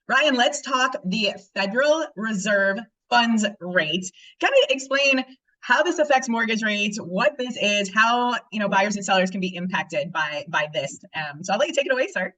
Ryan, let's talk the Federal Reserve funds rate. Kind of explain how this affects mortgage rates, what this is, how buyers and sellers can be impacted by this. So I'll let you take it away, sir.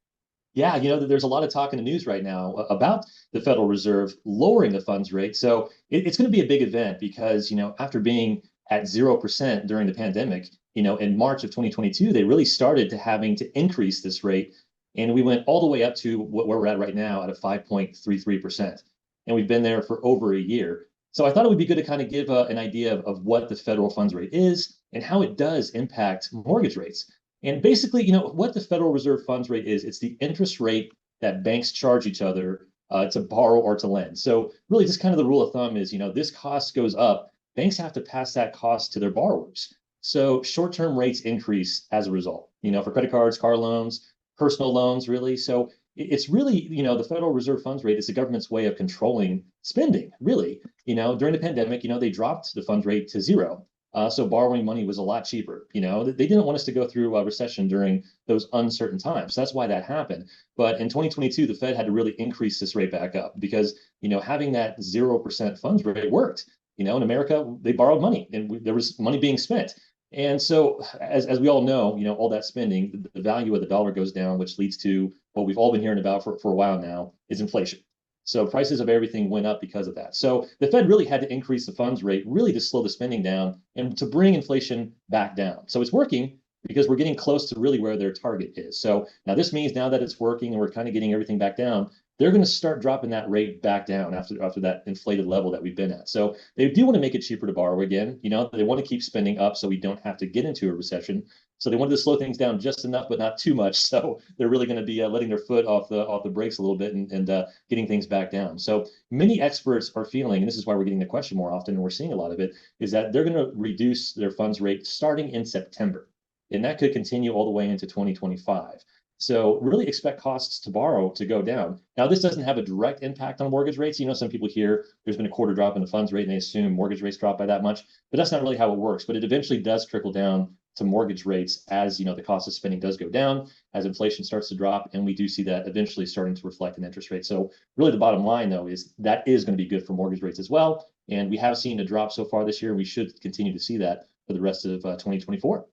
Yeah, there's a lot of talk in the news right now about the Federal Reserve lowering the funds rate. So it's going to be a big event because, after being at 0% during the pandemic, in March of 2022, they really started to having to increase this rate. And we went all the way up to where we're at right now at a 5.33%. And we've been there for over a year. So I thought it would be good to kind of give an idea of what the federal funds rate is and how it does impact mortgage rates. And basically, what the Federal Reserve funds rate is, it's the interest rate that banks charge each other to borrow or to lend. So really just kind of the rule of thumb is, this cost goes up, banks have to pass that cost to their borrowers. So short-term rates increase as a result, for credit cards, car loans, personal loans, really. So it's really, the Federal Reserve funds rate is the government's way of controlling spending, really. During the pandemic, they dropped the funds rate to zero. So borrowing money was a lot cheaper. They didn't want us to go through a recession during those uncertain times. That's why that happened. But in 2022, the Fed had to really increase this rate back up because, having that 0% funds rate worked. In America, they borrowed money and there was money being spent. And so, as we all know, all that spending, the value of the dollar goes down, which leads to what we've all been hearing about for a while now is inflation. So prices of everything went up because of that. So the Fed really had to increase the funds rate really to slow the spending down and to bring inflation back down. So it's working because we're getting close to really where their target is. So now this means now that it's working and we're kind of getting everything back down, they're going to start dropping that rate back down after that inflated level that we've been at. So they do want to make it cheaper to borrow again. They want to keep spending up so we don't have to get into a recession. So they wanted to slow things down just enough, but not too much. So they're really going to be letting their foot off the brakes a little bit and getting things back down. So many experts are feeling, and this is why we're getting the question more often, and we're seeing a lot of it, is that they're going to reduce their funds rate starting in September. And that could continue all the way into 2025. So really expect costs to borrow to go down. Now, this doesn't have a direct impact on mortgage rates. Some people hear there's been a quarter drop in the funds rate and they assume mortgage rates drop by that much, but that's not really how it works. But it eventually does trickle down to mortgage rates as the cost of spending does go down, as inflation starts to drop, and we do see that eventually starting to reflect in interest rates. So really the bottom line, though, is that is going to be good for mortgage rates as well. And we have seen a drop so far this year. We should continue to see that for the rest of 2024.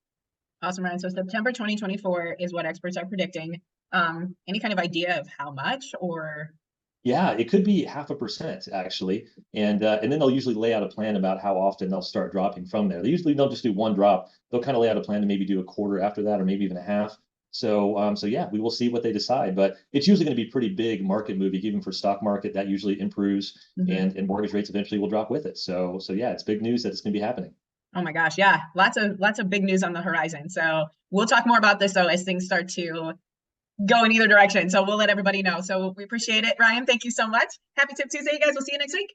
Awesome, Ryan. So September 2024 is what experts are predicting. Any kind of idea of how much or? Yeah, it could be 0.5% actually, and then they'll usually lay out a plan about how often they'll start dropping from there. They'll just do one drop. They'll kind of lay out a plan to maybe do a quarter after that, or maybe even a half. So yeah, we will see what they decide, but it's usually going to be pretty big market move. Even for stock market, that usually improves, and mortgage rates eventually will drop with it. So yeah, it's big news that it's going to be happening. Oh my gosh, yeah, lots of big news on the horizon. So we'll talk more about this though as things start to go in either direction. So we'll let everybody know. So we appreciate it, Ryan. Thank you so much. Happy Tip Tuesday, you guys. We'll see you next week.